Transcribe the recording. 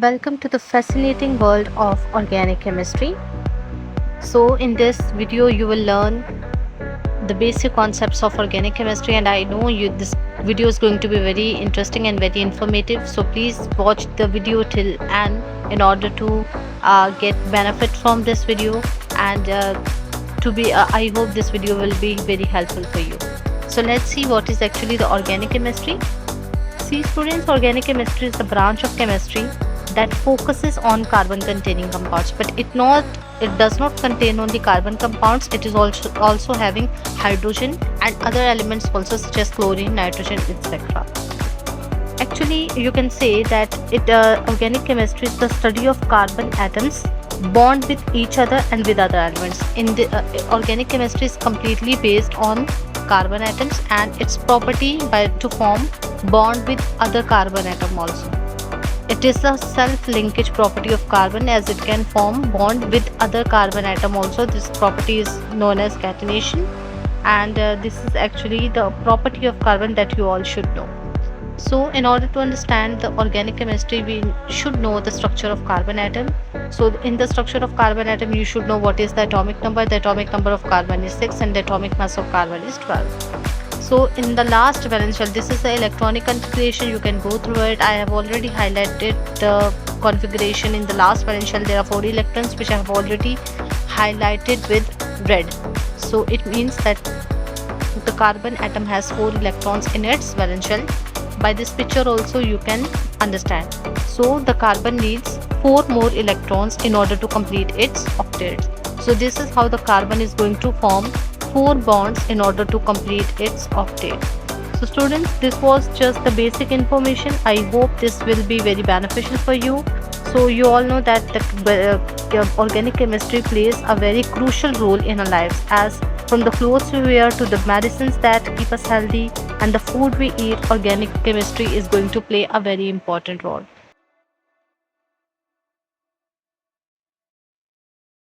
Welcome to the fascinating world of organic chemistry. So, in this video, you will learn the basic concepts of organic chemistry, and I know this video is going to be very interesting and very informative. So, please watch the video till end in order to get benefit from this video, and I hope this video will be very helpful for you. So, let's see what is actually the organic chemistry. See, students, organic chemistry is a branch of chemistry that focuses on carbon containing compounds, but it does not contain only carbon compounds. It is also having hydrogen and other elements also, such as chlorine, nitrogen, etc. Actually, you can say that organic chemistry is the study of carbon atoms bond with each other and with other elements. In the organic chemistry is completely based on carbon atoms and its property to form bond with other carbon atom also. It is a self-linkage property of carbon, as it can form bond with other carbon atom also. This property is known as catenation, and this is actually the property of carbon that you all should know. So in order to understand the organic chemistry, we should know the structure of carbon atom. So in the structure of carbon atom, you should know what is the atomic number. The atomic number of carbon is 6 and the atomic mass of carbon is 12. So in the last valence shell, this is the electronic configuration. You can go through it. I have already highlighted the configuration in the last valence shell. There are 4 electrons which I have already highlighted with red. So it means that the carbon atom has 4 electrons in its valence shell. By this picture also you can understand. So the carbon needs 4 more electrons in order to complete its octet. So this is how the carbon is going to form 4 bonds in order to complete its octet. So students, this was just the basic information. I hope this will be very beneficial for you. So you all know that the organic chemistry plays a very crucial role in our lives, as from the clothes we wear to the medicines that keep us healthy and the food we eat, organic chemistry is going to play a very important role.